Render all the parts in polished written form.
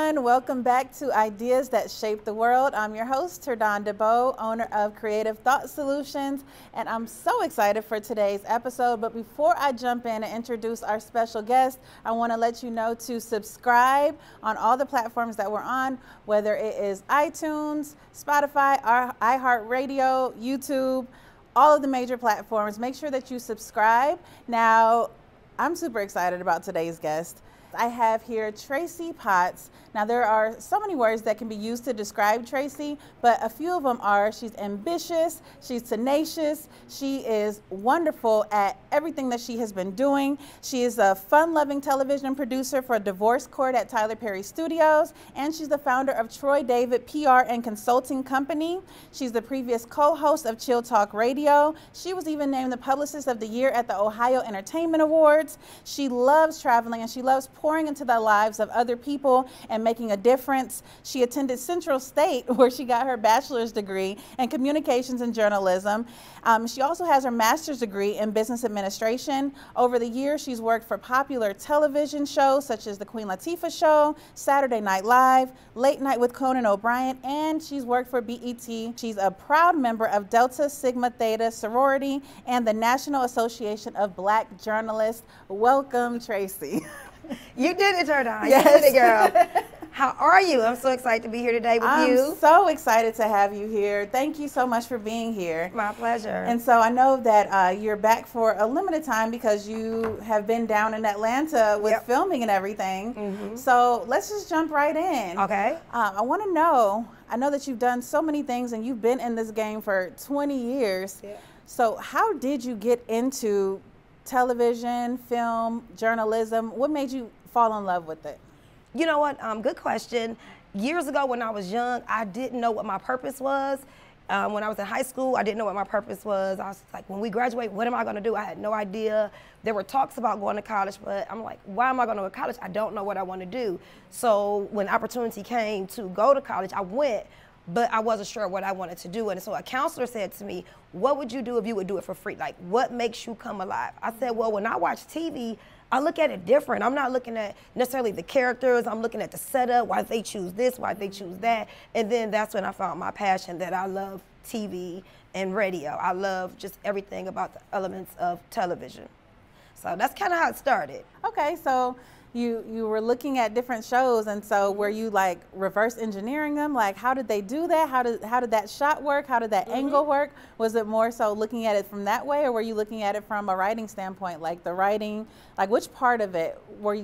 everyone. Welcome back to Ideas That Shape the World. I'm your host, Terdon DeBow, owner of Creative Thought Solutions, and I'm so excited for today's episode. But before I jump in and introduce our special guest, I want to let you know to subscribe on all the platforms that we're on, whether it is iTunes, Spotify, iHeartRadio, YouTube, all of the major platforms. Make sure that you subscribe. Now, I'm super excited about today's guest. I have here Tracie Potts. Now, there are so many words that can be used to describe Tracie, but a few of them are she's ambitious, she's tenacious, she is wonderful at everything that she has been doing. She is a fun-loving television producer for Divorce Court at Tyler Perry Studios, and she's the founder of Troy David PR and Consulting Company. She's the previous co-host of Chill Talk Radio. She was even named the Publicist of the Year at the Ohio Entertainment Awards. She loves traveling and she loves pouring into the lives of other people and making a difference. She attended Central State, where she got her bachelor's degree in communications and journalism. She also has her master's degree in business administration. Over the years, she's worked for popular television shows such as the Queen Latifah Show, Saturday Night Live, Late Night with Conan O'Brien, and she's worked for BET. She's a proud member of Delta Sigma Theta sorority and the National Association of Black Journalists. Welcome, Tracie. You did it, Terdon. Yes. You did it, girl. How are you? I'm so excited to be here today with you. I'm so excited to have you here. Thank you so much for being here. My pleasure. And so I know that you're back for a limited time because you have been down in Atlanta with filming and everything. So let's just jump right in. Okay. I want to know, I know that you've done so many things and you've been in this game for 20 years. Yeah. So how did you get into television, film, journalism? What made you fall in love with it? You know what? Good question. Years ago when I was young, I didn't know what my purpose was. When I was in high school, I didn't know what my purpose was. I was like, when we graduate, what am I going to do? I had no idea. There were talks about going to college, but I'm like, why am I going to go to college? I don't know what I want to do. So when opportunity came to go to college, I went, but I wasn't sure what I wanted to do. And so a counselor said to me, what would you do if you would do it for free? Like, what makes you come alive? I said, well, when I watch TV, I look at it different. I'm not looking at necessarily the characters. I'm looking at the setup, why they choose this, why they choose that. And then that's when I found my passion, that I love TV and radio. I love just everything about the elements of television. So that's kind of how it started. Okay, so you were looking at different shows, and so were you like reverse engineering them? Like, how did they do that? How did that shot work? How did that angle work? Was it more so looking at it from that way, or were you looking at it from a writing standpoint, like the writing? Like, which part of it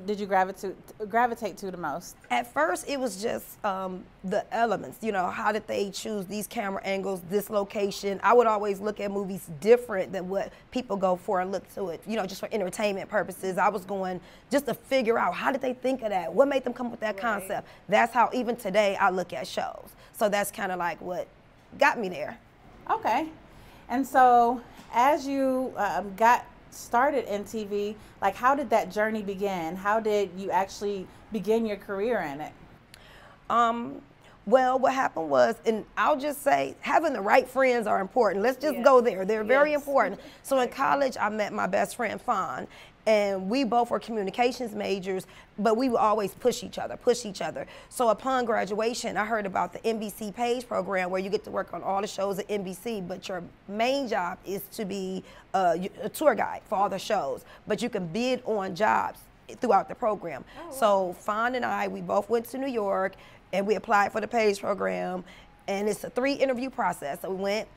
did you gravitate to the most? At first, it was just the elements. You know, how did they choose these camera angles, this location? I would always look at movies different than what people go for and look to it, you know, just for entertainment purposes. I was going just to figure out, how did they think of that? What made them come up with that concept? That's how even today I look at shows. So that's kind of like what got me there. Okay. And so as you got started in TV, like, how did that journey begin? How did you actually begin your career in it? Well, what happened was, and I'll just say, having the right friends are important. Let's just go there. They're very important. So in college, I met my best friend, Fawn, and we both were communications majors, but we would always push each other. So upon graduation, I heard about the NBC Page program, where you get to work on all the shows at NBC, but your main job is to be a tour guide for all the shows, but you can bid on jobs throughout the program. Oh, wow. So Fawn and I, we both went to New York, and we applied for the Page program, and it's a 3-interview process. So we went,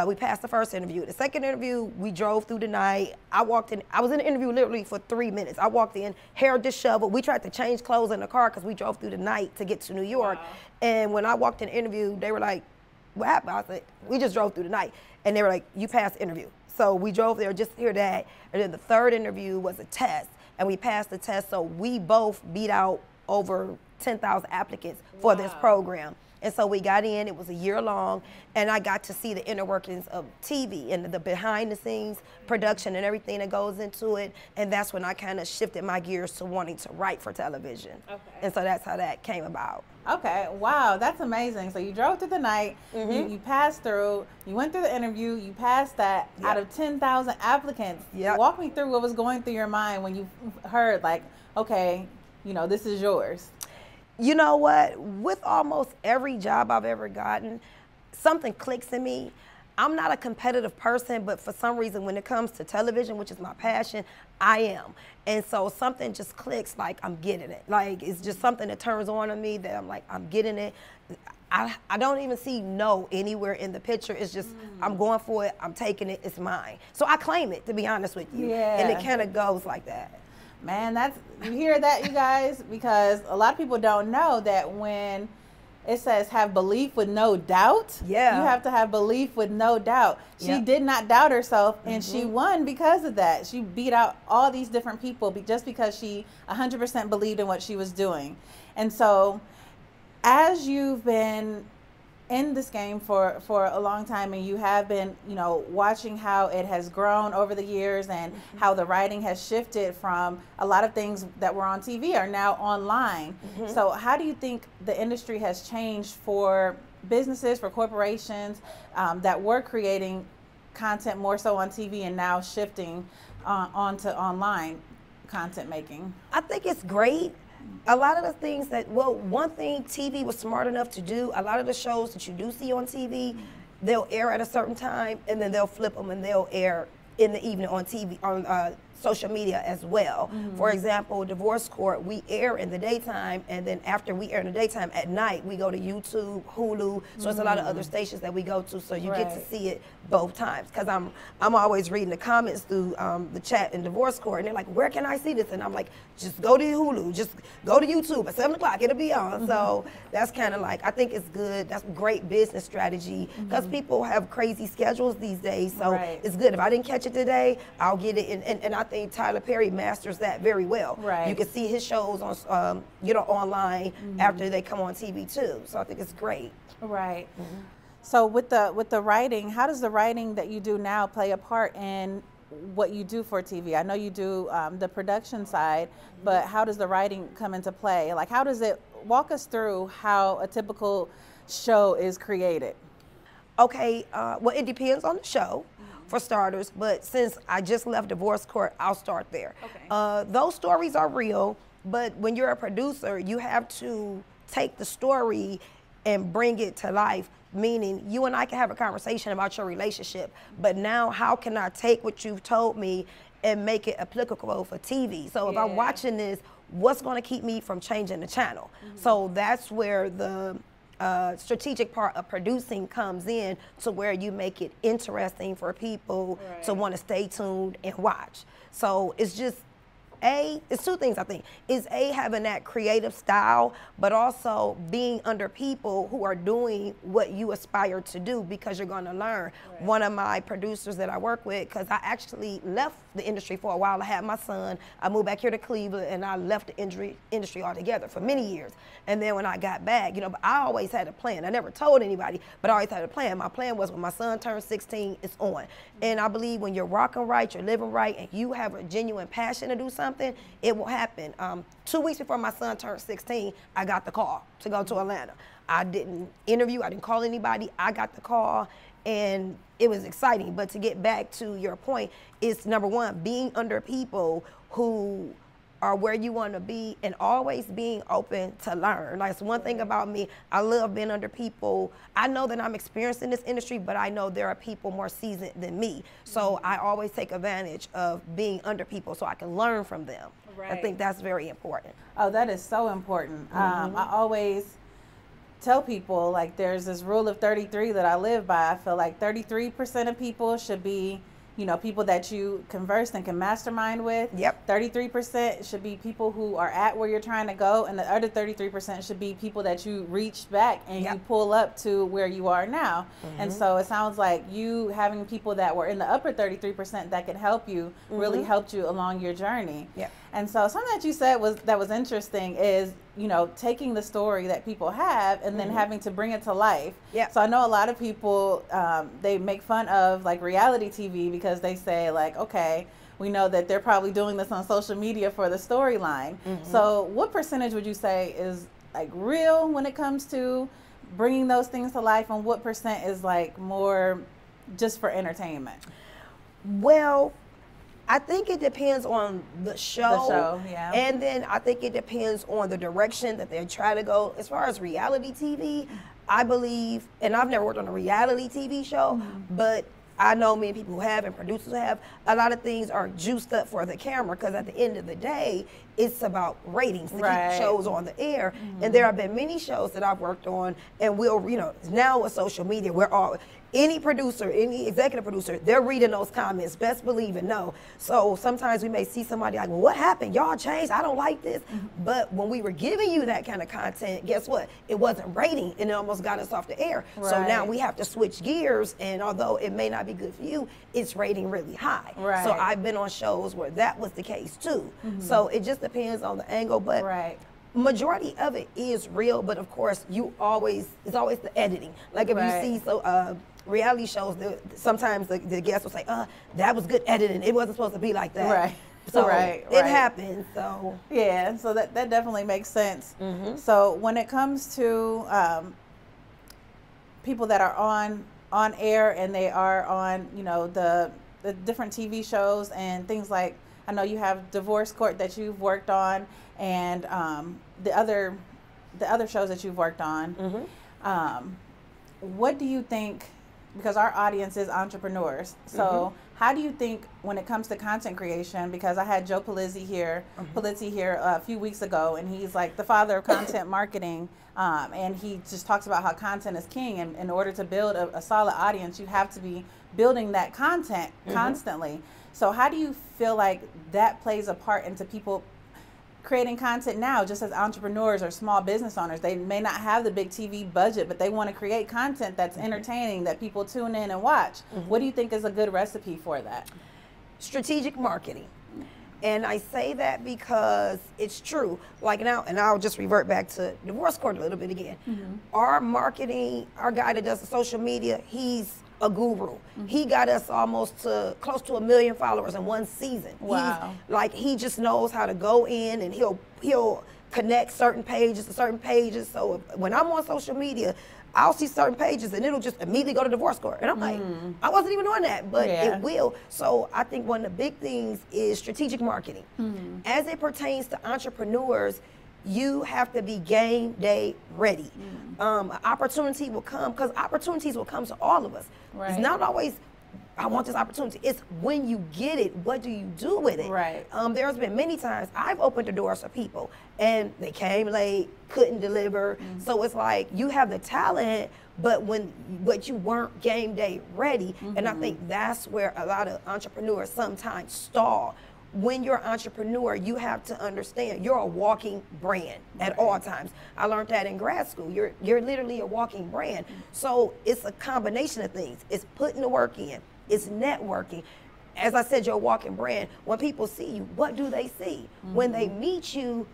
we passed the first interview. The second interview, we drove through the night. I walked in, I was in the interview literally for 3 minutes. I walked in, hair disheveled. We tried to change clothes in the car because we drove through the night to get to New York. Wow. And when I walked in the interview, they were like, what happened? I was like, we just drove through the night. And they were like, you passed the interview. So we drove there just to hear that. And then the third interview was a test, and we passed the test. So we both beat out over 10,000 applicants for this program. And so we got in, it was a year long, and I got to see the inner workings of TV and the behind the scenes production and everything that goes into it. And that's when I kind of shifted my gears to wanting to write for television. Okay. And so that's how that came about. Okay, wow, that's amazing. So you drove through the night, you passed through, you went through the interview, you passed that. Out of 10,000 applicants. Walk me through what was going through your mind when you heard, like, okay, you know, this is yours. You know what? With almost every job I've ever gotten, something clicks in me. I'm not a competitive person, but for some reason, when it comes to television, which is my passion, I am. And so something just clicks, like I'm getting it. Like it's just something that turns on me that I'm like, I'm getting it. I don't even see no anywhere in the picture. It's just, I'm going for it, I'm taking it, it's mine. So I claim it, to be honest with you. Yeah. And it kind of goes like that. Man, you hear that, you guys? Because a lot of people don't know that when it says have belief with no doubt, yeah, you have to have belief with no doubt. She did not doubt herself, and she won because of that. She beat out all these different people just because she 100% believed in what she was doing. And so as you've been in this game for a long time, and you have been, you know, watching how it has grown over the years, and how the writing has shifted from a lot of things that were on TV are now online. So how do you think the industry has changed for businesses, for corporations that were creating content more so on TV and now shifting onto online content making? I think it's great. A lot of the things that, well, one thing TV was smart enough to do, a lot of the shows that you do see on TV, they'll air at a certain time, and then they'll flip them and they'll air in the evening on TV, on social media as well. For example, Divorce Court, we air in the daytime, and then after we air in the daytime, at night, we go to YouTube, Hulu, so it's a lot of other stations that we go to, so you get to see it both times. Because I'm always reading the comments through the chat in Divorce Court, and they're like, where can I see this? And I'm like, just go to Hulu, just go to YouTube at 7 o'clock, it'll be on. So that's kind of like, I think it's good, that's great business strategy, because people have crazy schedules these days, so it's good. If I didn't catch it today, I'll get it, and I think Tyler Perry masters that very well. You can see his shows on, you know, online after they come on TV too. So I think it's great. So with the writing, how does the writing that you do now play a part in what you do for TV? I know you do the production side, but how does the writing come into play? Like, how does it, walk us through how a typical show is created? Okay, well, it depends on the show, for starters, but since I just left Divorce Court, I'll start there. Those stories are real, but when you're a producer, you have to take the story and bring it to life, meaning you and I can have a conversation about your relationship, but now how can I take what you've told me and make it applicable for TV? So if I'm watching this, what's gonna keep me from changing the channel? So that's where the strategic part of producing comes in, to where you make it interesting for people to want to stay tuned and watch. So it's just, it's two things I think. Is having that creative style, but also being under people who are doing what you aspire to do, because you're going to learn. One of my producers that I work with, because I actually left the industry for a while. I had my son, I moved back here to Cleveland, and I left the industry altogether for many years. And then when I got back, you know, but I always had a plan. I never told anybody, but I always had a plan. My plan was when my son turned 16, it's on. And I believe when you're rocking right, you're living right, and you have a genuine passion to do something, it will happen. 2 weeks before my son turned 16, I got the call to go to Atlanta. I didn't interview, I didn't call anybody, I got the call, and it was exciting. But to get back to your point, it's number one, being under people who are where you want to be, and always being open to learn. Like, it's one thing about me, I love being under people. I know that I'm experienced in this industry, but I know there are people more seasoned than me. So I always take advantage of being under people so I can learn from them. I think that's very important. Oh, that is so important. I always tell people, like, there's this rule of 33 that I live by. I feel like 33% of people should be, you know, people that you converse and can mastermind with. 33% should be people who are at where you're trying to go, and the other 33% should be people that you reach back and you pull up to where you are now. And so it sounds like you having people that were in the upper 33% that could help you really helped you along your journey. And so something that you said that was interesting is, you know, taking the story that people have and then having to bring it to life. So I know a lot of people, they make fun of like reality TV, because they say like, okay, we know that they're probably doing this on social media for the storyline. So what percentage would you say is like real when it comes to bringing those things to life, and what percent is like more just for entertainment? Well, I think it depends on the show. The show, yeah. And then I think it depends on the direction that they try to go. As far as reality TV, I believe, and I've never worked on a reality TV show, but I know many people who have and producers have, a lot of things are juiced up for the camera because at the end of the day, it's about ratings to keep shows on the air. And there have been many shows that I've worked on, and now with social media, we're all, any producer, any executive producer, they're reading those comments, best believe and know. So sometimes we may see somebody like, well, what happened? Y'all changed, I don't like this. But when we were giving you that kind of content, guess what? It wasn't rating and it almost got us off the air. So now we have to switch gears, and although it may not be good for you, it's rating really high. So I've been on shows where that was the case too. So it just depends on the angle, but majority of it is real, but of course it's always the editing. Like if you see reality shows, sometimes the guests will say, that was good editing, it wasn't supposed to be like that. So it happens. So yeah, so that definitely makes sense. So when it comes to people that are on air and they are on, the different TV shows and things like, I know you have Divorce Court that you've worked on, and the other shows that you've worked on. What do you think, because our audience is entrepreneurs, so how do you think when it comes to content creation, because I had Joe Pulizzi here a few weeks ago, and he's like the father of content marketing, and he just talks about how content is king, and in order to build a solid audience, you have to be building that content constantly. So how do you feel like that plays a part into people creating content now, just as entrepreneurs or small business owners? They may not have the big TV budget, but they want to create content that's entertaining, that people tune in and watch. What do you think is a good recipe for that? Strategic marketing. And I say that because it's true. Like now, and I'll just revert back to Divorce Court a little bit again. Our marketing, our guy that does the social media, he's a guru. He got us almost to close to 1 million followers in one season. Wow. He just knows how to go in, and he'll connect certain pages to certain pages. So when I'm on social media, I'll see certain pages and it'll just immediately go to Divorce Court. And I'm like, I wasn't even on that, but it will. So I think one of the big things is strategic marketing. As it pertains to entrepreneurs, you have to be game day ready. Opportunity will come, because opportunities will come to all of us. It's not always, I want this opportunity. It's when you get it, what do you do with it? There's been many times I've opened the doors for people and they came late, couldn't deliver. So it's like you have the talent, but you weren't game day ready. And I think that's where a lot of entrepreneurs sometimes stall. When you're an entrepreneur, you have to understand you're a walking brand at all times. I learned that in grad school. You're literally a walking brand. So it's a combination of things. It's putting the work in. It's networking. As I said, you're a walking brand. When people see you, what do they see? When they meet you,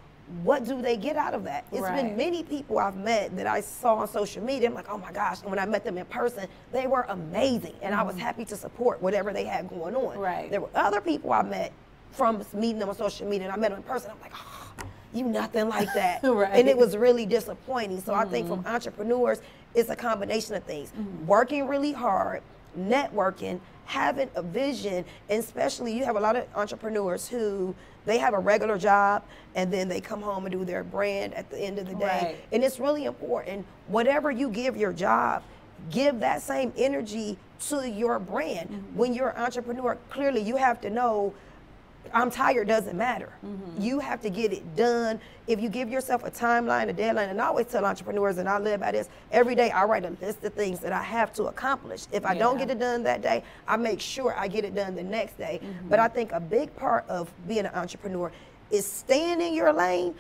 what do they get out of that? It's been many people I've met that I saw on social media. I'm like, oh my gosh. And when I met them in person, they were amazing. And I was happy to support whatever they had going on. There were other people I met from meeting them on social media, and I met them in person. I'm like, oh, you nothing like that. And it was really disappointing. So I think from entrepreneurs, it's a combination of things. Working really hard, networking, having a vision, and especially you have a lot of entrepreneurs who they have a regular job and then they come home and do their brand at the end of the day. And it's really important, whatever you give your job, give that same energy to your brand. When you're an entrepreneur, clearly you have to know I'm tired doesn't matter. You have to get it done. If you give yourself a timeline, a deadline, and I always tell entrepreneurs, and I live by this, every day I write a list of things that I have to accomplish. If I don't get it done that day, I make sure I get it done the next day. But I think a big part of being an entrepreneur is staying in your lane,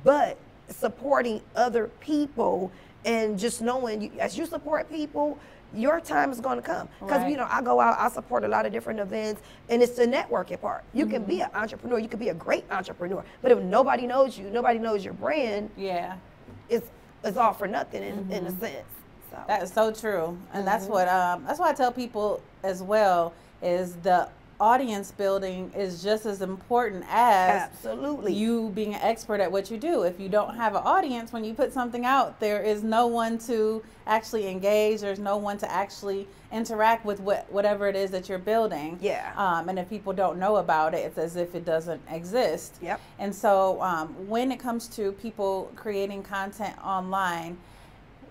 but supporting other people, and just knowing as you support people, your time is going to come. Because, I go out, I support a lot of different events, and it's the networking part. You can be an entrepreneur, you can be a great entrepreneur, but if nobody knows you, nobody knows your brand, it's all for nothing in a sense. So. That is so true. And that's what I tell people as well, is the audience building is just as important as absolutely you being an expert at what you do. If you don't have an audience, when you put something out, there is no one to actually engage. There's no one to actually interact with whatever it is that you're building. Yeah. And if people don't know about it, it's as if it doesn't exist. Yep. And so when it comes to people creating content online,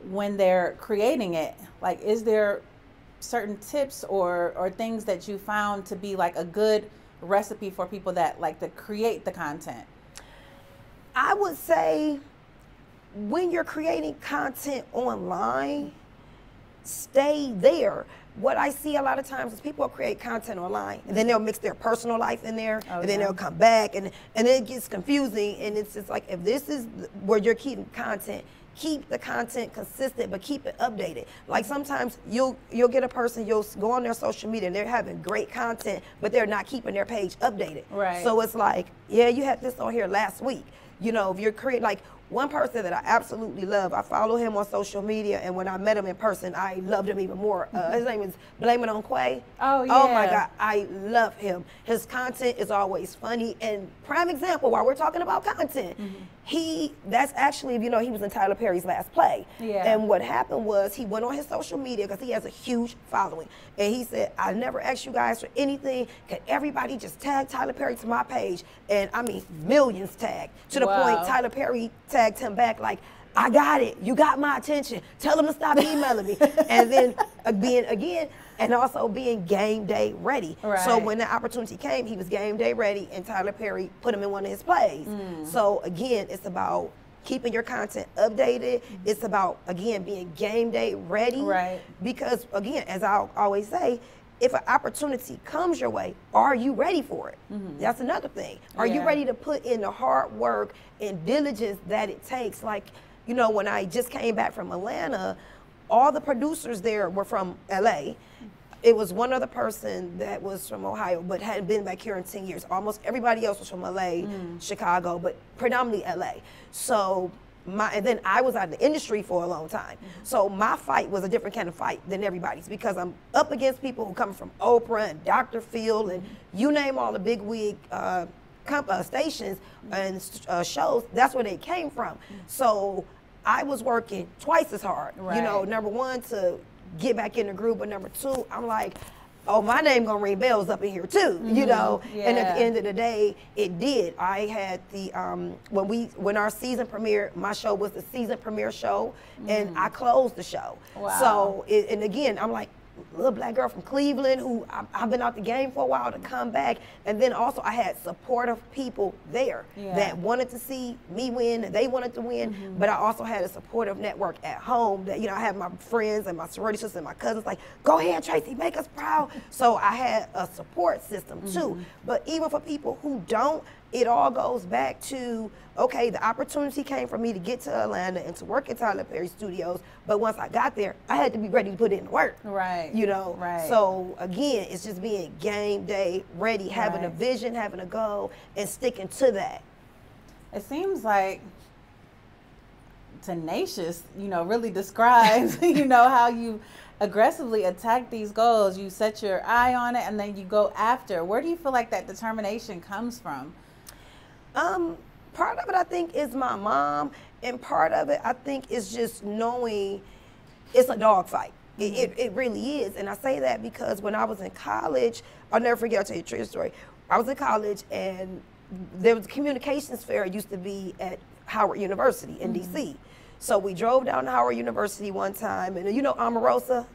when they're creating it, like, is there certain tips or things that you found to be like a good recipe for people that like to create the content? I would say when you're creating content online, stay there. What I see a lot of times is people create content online and then they'll mix their personal life in there and then they'll come back and it gets confusing, and it's just like, if this is where you're keeping content, keep the content consistent, but keep it updated. Like sometimes you'll get a person, you'll go on their social media and they're having great content, but they're not keeping their page updated. Right. So it's like, yeah, you had this on here last week. You know, if you're creating, like one person that I absolutely love, I follow him on social media, and when I met him in person, I loved him even more. His name is Blame It on Quay. Oh, yeah. Oh my God, I love him. His content is always funny, and prime example, while we're talking about content, that's actually, you know, he was in Tyler Perry's last play. Yeah. And what happened was he went on his social media because he has a huge following. And he said, I never asked you guys for anything. Can everybody just tag Tyler Perry to my page? And I mean, millions tagged, to the point Tyler Perry tagged him back like, I got it. You got my attention. Tell them to stop emailing me. And then being game day ready. Right. So when the opportunity came, he was game day ready, and Tyler Perry put him in one of his plays. So again, it's about keeping your content updated. It's about, again, being game day ready. Right. Because again, as I always say, if an opportunity comes your way, are you ready for it? That's another thing. Are you ready to put in the hard work and diligence that it takes? Like, you know, when I just came back from Atlanta, all the producers there were from LA. It was one other person that was from Ohio, but hadn't been back here in 10 years. Almost everybody else was from LA, Chicago, but predominantly LA. So and then I was out in the industry for a long time. So my fight was a different kind of fight than everybody's, because I'm up against people who come from Oprah and Dr. Phil and you name all the big wig stations and shows. That's where they came from. So I was working twice as hard. Right. You know, number one, to get back in the groove, but number two, I'm like, oh, my name gonna ring bells up in here too, you know. And at the end of the day, it did. I had the when our season premiere, my show was the season premiere show, and I closed the show. Wow. So and again, I'm like, little black girl from Cleveland who I've been out the game for a while, to come back. And then also I had supportive people there that wanted to see me win, and they wanted to win. But I also had a supportive network at home that, you know, I had my friends and my sorority sisters and my cousins like, go ahead, Tracie, make us proud. So I had a support system too. But even for people who don't, it all goes back to, okay, the opportunity came for me to get to Atlanta and to work at Tyler Perry Studios, but once I got there, I had to be ready to put in the work. Right. You know? Right. So again, it's just being game day ready, having a vision, having a goal, and sticking to that. It seems like tenacious, you know, really describes, you know, how you aggressively attack these goals. You set your eye on it and then you go after. Where do you feel like that determination comes from? Part of it, I think, is my mom, and part of it, I think, is just knowing it's a dogfight. It really is. And I say that because when I was in college, I'll never forget, I'll tell you a true story. I was in college, and there was a communications fair. It used to be at Howard University in DC. So we drove down to Howard University one time, and you know Omarosa?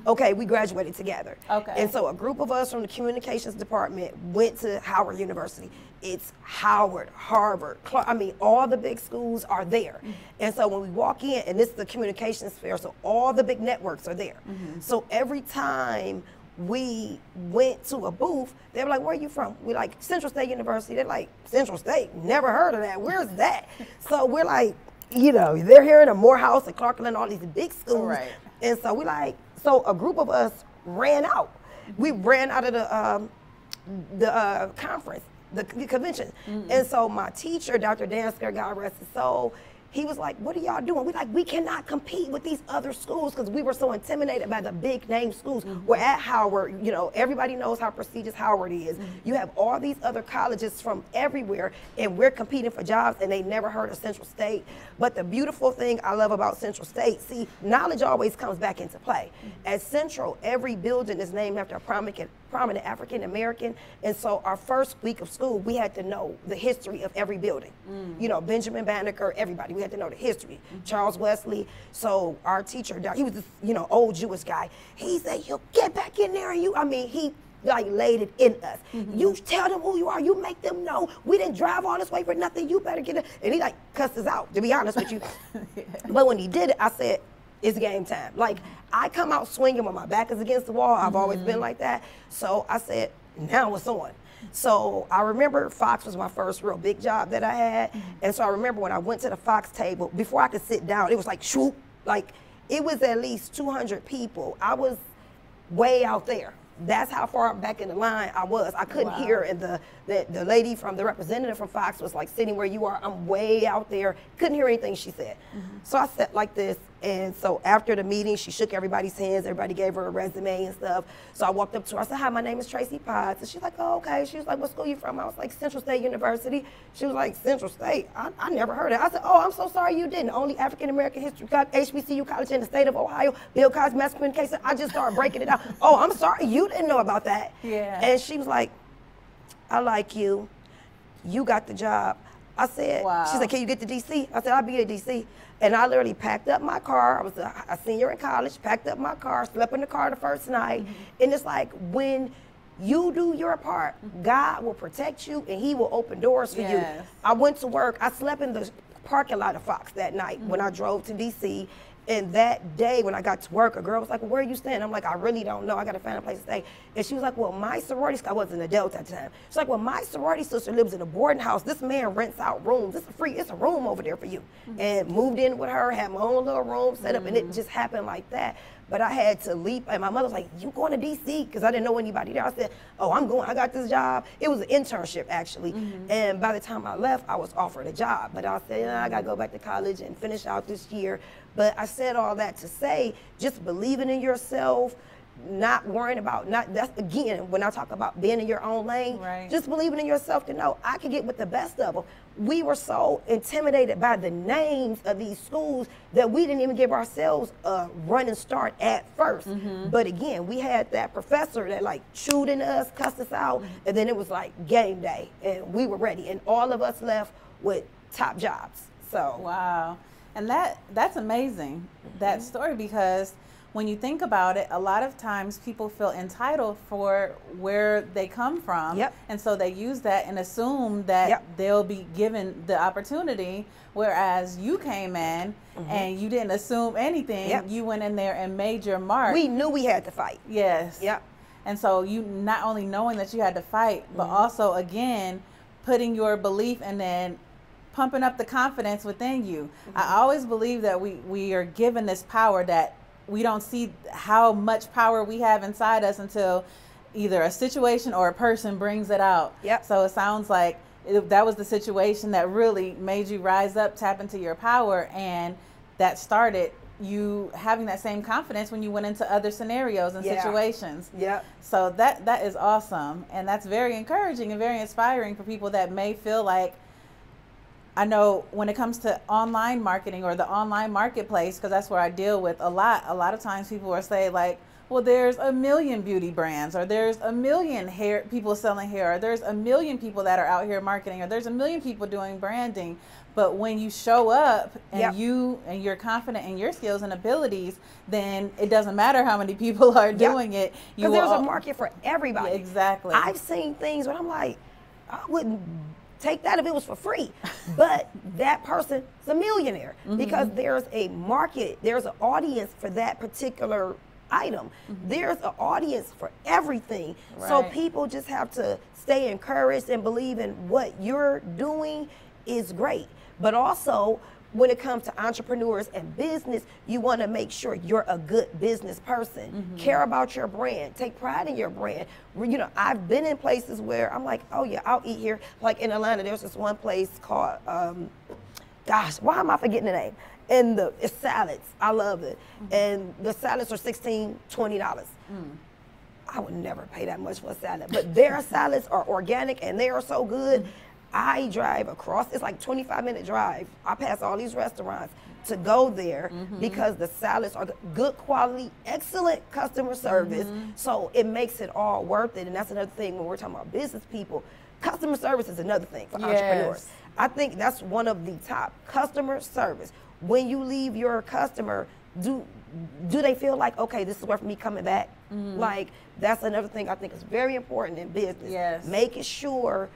Okay, we graduated together. Okay. And so a group of us from the communications department went to Howard University. It's Howard, Harvard, Clark, I mean, all the big schools are there. And so when we walk in, and this is the communications fair, so all the big networks are there. So every time we went to a booth, they were like, where are you from? We're like, Central State University. They're like, Central State? Never heard of that. Where's that? So we're like, you know, they're here in a Morehouse and Clarkland, all these big schools. Right. And so we like, so a group of us ran out. We ran out of the conference, the convention. And so my teacher, Dr. Dansker, God rest his soul, he was like, what are y'all doing? We cannot compete with these other schools because we were so intimidated by the big name schools. We're at Howard, you know, everybody knows how prestigious Howard is. You have all these other colleges from everywhere, and we're competing for jobs, and they never heard of Central State. But the beautiful thing I love about Central State, see, knowledge always comes back into play. At Central, every building is named after a prominent African American, and so our first week of school, we had to know the history of every building. You know, Benjamin Banneker, everybody, we had to know the history. Charles Wesley. So our teacher, he was this, you know, old Jewish guy. He said, you get back in there, and he like laid it in us. You tell them who you are, you make them know. We didn't drive all this way for nothing, you better get it. And he like cussed us out, to be honest with you. But when he did it, I said, it's game time. Like, I come out swinging when my back is against the wall. I've always been like that. So I said, now it's on. So I remember Fox was my first real big job that I had. And so I remember when I went to the Fox table, before I could sit down, it was like, shoot, like it was at least 200 people. I was way out there. That's how far back in the line I was. I couldn't hear, and the lady from the representative from Fox was like sitting where you are. I'm way out there. Couldn't hear anything she said. So I sat like this, and so after the meeting, she shook everybody's hands. Everybody gave her a resume and stuff. So I walked up to her. I said, hi, my name is Tracie Potts. And she's like, oh, okay. She was like, what school you from? I was like, Central State University. She was like, Central State? I never heard it. I said, oh, I'm so sorry you didn't. Only African-American history, HBCU college in the state of Ohio, Bill Cosby mass communication. I just started breaking it out. Oh, I'm sorry, you didn't know about that. Yeah. And she was like, I like you. You got the job. I said, she said, can you get to DC? I said, I'll be at DC. And I literally packed up my car. I was a senior in college, packed up my car, slept in the car the first night. And it's like, when you do your part, God will protect you and he will open doors for you. I went to work. I slept in the parking lot of Fox that night when I drove to DC. And that day when I got to work, a girl was like, well, where are you staying? I'm like, I really don't know. I got to find a place to stay. And she was like, well, my sorority, I wasn't an adult at the time. She's like, well, my sorority sister lives in a boarding house. This man rents out rooms. It's a room over there for you. And moved in with her, had my own little room set up, and it just happened like that. But I had to leap, and my mother was like, you going to DC? Because I didn't know anybody there. I said, oh, I'm going, I got this job. It was an internship, actually. And by the time I left, I was offered a job. But I said, I got to go back to college and finish out this year. But I said all that to say, just believing in yourself, not worrying about, that's again, when I talk about being in your own lane, just believing in yourself to know I can get with the best of them. We were so intimidated by the names of these schools that we didn't even give ourselves a running start at first. But again, we had that professor that like chewed in us, cussed us out, and then it was like game day, and we were ready. And all of us left with top jobs. So wow. And that's amazing, that story, because when you think about it, a lot of times people feel entitled for where they come from. And so they use that and assume that they'll be given the opportunity, whereas you came in and you didn't assume anything. You went in there and made your mark. We knew we had to fight. And so you not only knowing that you had to fight, but also, again, putting your belief and then pumping up the confidence within you. I always believe that we are given this power that we don't see how much power we have inside us until either a situation or a person brings it out. So it sounds like that was the situation that really made you rise up, tap into your power, and that started you having that same confidence when you went into other scenarios and situations. So that is awesome, and that's very encouraging and very inspiring for people that may feel like, I know when it comes to online marketing or the online marketplace, because that's where I deal with a lot of times people are saying like, well, there's a million beauty brands, or there's a million people selling hair, or there's a million people that are out here marketing, or there's a million people doing branding. But when you show up and you're confident in your skills and abilities, then it doesn't matter how many people are doing it. Because there's a market for everybody. Exactly. I've seen things where I'm like, I wouldn't take that if it was for free. But that person's a millionaire because there's a market, there's an audience for that particular item. There's an audience for everything. So people just have to stay encouraged and believe in what you're doing is great. But also, when it comes to entrepreneurs and business, you want to make sure you're a good business person. Care about your brand. Take pride in your brand. You know, I've been in places where I'm like, oh yeah, I'll eat here. Like in Atlanta, there's this one place called gosh, why am I forgetting the name? And it's salads. I love it. And the salads are $16, $20. I would never pay that much for a salad, but their salads are organic and they are so good. I drive across, it's like 25-minute drive. I pass all these restaurants to go there because the salads are good quality, excellent customer service. So it makes it all worth it. And that's another thing when we're talking about business people. Customer service is another thing for entrepreneurs. I think that's one of the top. Customer service. When you leave your customer, do they feel like, okay, this is worth me coming back? Like, that's another thing I think is very important in business. Making sure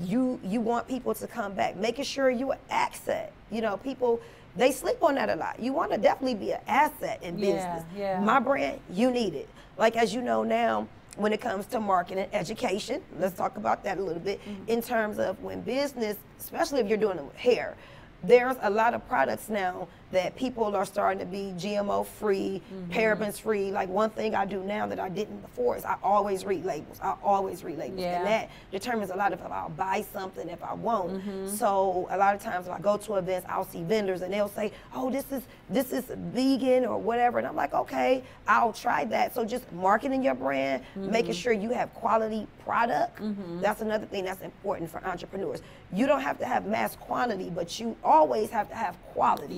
you want people to come back. Making sure you're an asset. You know, people, they sleep on that a lot. You want to definitely be an asset in business. My brand, you need it. Like, as you know now, when it comes to marketing, education, let's talk about that a little bit, in terms of when business, especially if you're doing it with hair, there's a lot of products now that people are starting to be GMO free, parabens free. Like, one thing I do now that I didn't before is I always read labels. And that determines a lot of if I'll buy something, if I won't. So a lot of times when I go to events, I'll see vendors and they'll say, oh, this is vegan or whatever. And I'm like, okay, I'll try that. So just marketing your brand, making sure you have quality product. That's another thing that's important for entrepreneurs. You don't have to have mass quantity, but you always have to have quality.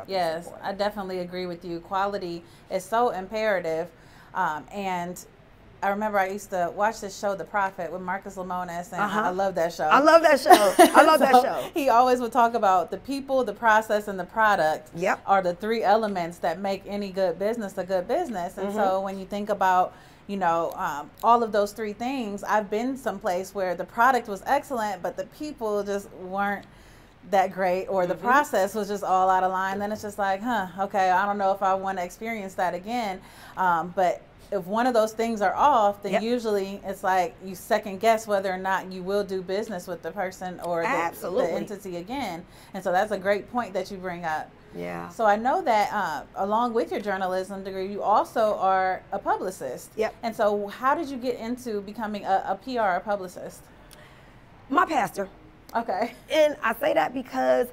Yes, I definitely agree with you. Quality is so imperative. And I remember I used to watch this show, The Prophet, with Marcus Lemonis, and I love that show. I love that show. I love that show. He always would talk about the people, the process, and the product are the three elements that make any good business a good business. And so when you think about, you know, all of those three things, I've been someplace where the product was excellent, but the people just weren't that great, or the process was just all out of line. Then it's just like, okay, I don't know if I want to experience that again. But if one of those things are off, then usually it's like you second guess whether or not you will do business with the person or the entity again. And so that's a great point that you bring up. So I know that along with your journalism degree, you also are a publicist. And so how did you get into becoming a PR, a publicist? My pastor. And I say that because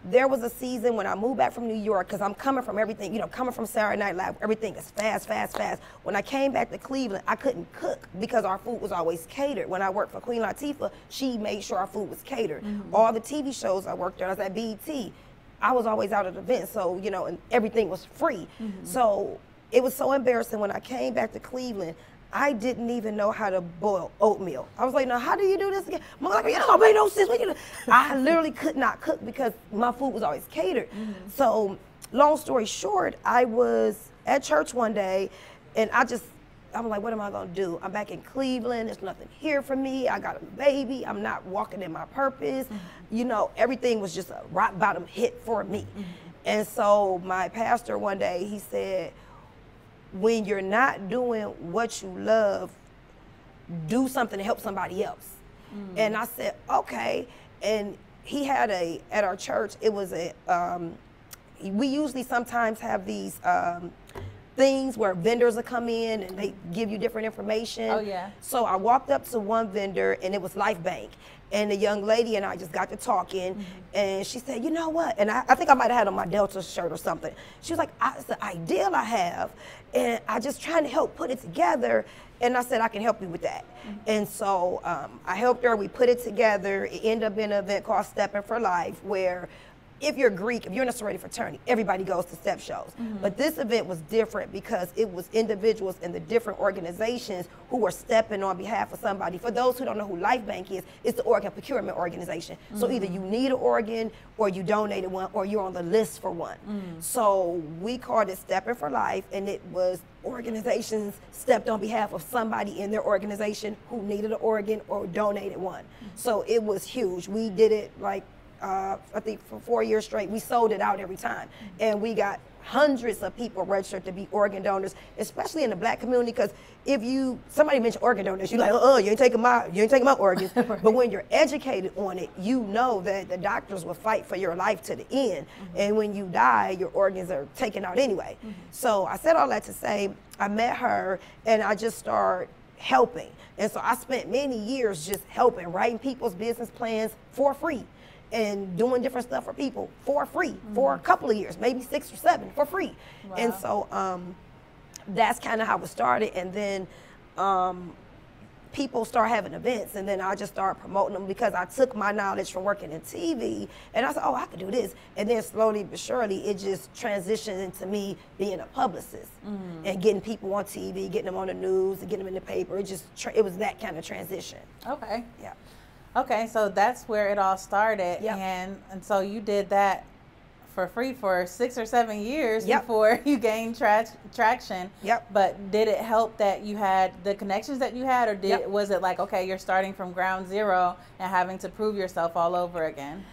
there was a season when I moved back from New York, because I'm coming from everything, you know, coming from Saturday Night Live, everything is fast, fast, fast. When I came back to Cleveland, I couldn't cook because our food was always catered. When I worked for Queen Latifah, she made sure our food was catered. All the TV shows I worked on, I was at BET, I was always out at events, so, you know, and everything was free. So it was so embarrassing when I came back to Cleveland. I didn't even know how to boil oatmeal. I was like, now how do you do this again? Mom was like, you don't make no sense. I literally could not cook because my food was always catered. So long story short, I was at church one day and I'm like, what am I gonna do? I'm back in Cleveland, there's nothing here for me. I got a baby, I'm not walking in my purpose. You know, everything was just a rock bottom hit for me. And so my pastor one day, he said, when you're not doing what you love, do something to help somebody else. And I said, okay. And he had at our church, it was we usually sometimes have these things where vendors will come in and they give you different information. So I walked up to one vendor and it was Life Bank. And the young lady and I just got to talking, and she said, you know what? And I think I might have had on my Delta shirt or something. She was like, it's an idea I have, and I just trying to help put it together. And I said, I can help you with that. And so I helped her, we put it together. It ended up in an event called Stepping for Life, where if you're Greek, if you're in a sorority fraternity, everybody goes to step shows. But this event was different because it was individuals in the different organizations who were stepping on behalf of somebody. For those who don't know who Life Bank is, it's the organ procurement organization. So either you need an organ, or you donated one, or you're on the list for one. So we called it Stepping for Life, and it was organizations stepped on behalf of somebody in their organization who needed an organ or donated one. So it was huge. We did it like, I think for 4 years straight. We sold it out every time. And we got hundreds of people registered to be organ donors, especially in the Black community, because if somebody mentioned organ donors, you're like, you ain't taking my organs. But when you're educated on it, you know that the doctors will fight for your life to the end. And when you die, your organs are taken out anyway. So I said all that to say, I met her and I just started helping. And so I spent many years just helping, writing people's business plans for free. and doing different stuff for people for free for a couple of years, maybe 6 or 7 for free. Wow. And so that's kind of how it started. And then people start having events, and then I just started promoting them because I took my knowledge from working in TV, and I said, oh, I could do this. And then slowly but surely, it just transitioned into me being a publicist and getting people on TV, getting them on the news, and getting them in the paper. It was that kind of transition. Okay. Yeah. Okay, so that's where it all started. Yep. And so you did that for free for 6 or 7 years Yep. before you gained traction. Yep. But did it help that you had the connections that you had, or Yep. was it like, okay, you're starting from ground zero and having to prove yourself all over again?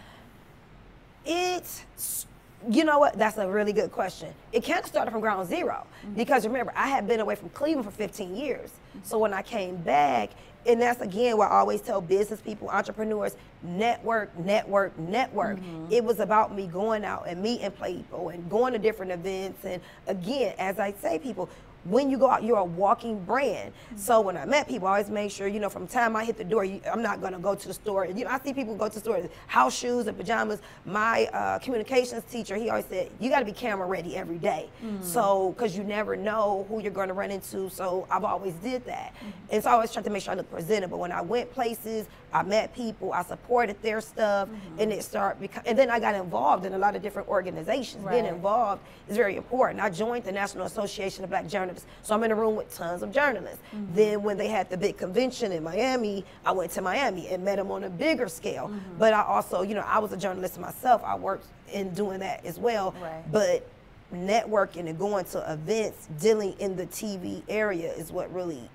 You know what? That's a really good question. It kind of started from ground zero because remember, I had been away from Cleveland for 15 years. So when I came back, and that's again what I always tell business people, entrepreneurs, network, network, network. It was about me going out and meeting people and going to different events. And again, as I say, people, when you go out, you're a walking brand. So when I met people, I always made sure, from the time I hit the door, I'm not going to go to the store. I see people go to the store, house shoes and pajamas. My communications teacher, he always said, you got to be camera ready every day. So, because you never know who you're going to run into. So I've always did that. And so I always tried to make sure I look presentable. When I went places, I met people, I supported their stuff, and it started. And then I got involved in a lot of different organizations. Being involved is very important. I joined the National Association of Black Journalists. So I'm in a room with tons of journalists. Then when they had the big convention in Miami, I went to Miami and met them on a bigger scale. But I also, I was a journalist myself. I worked in doing that as well. Right. But networking and going to events, dealing in the TV area is what really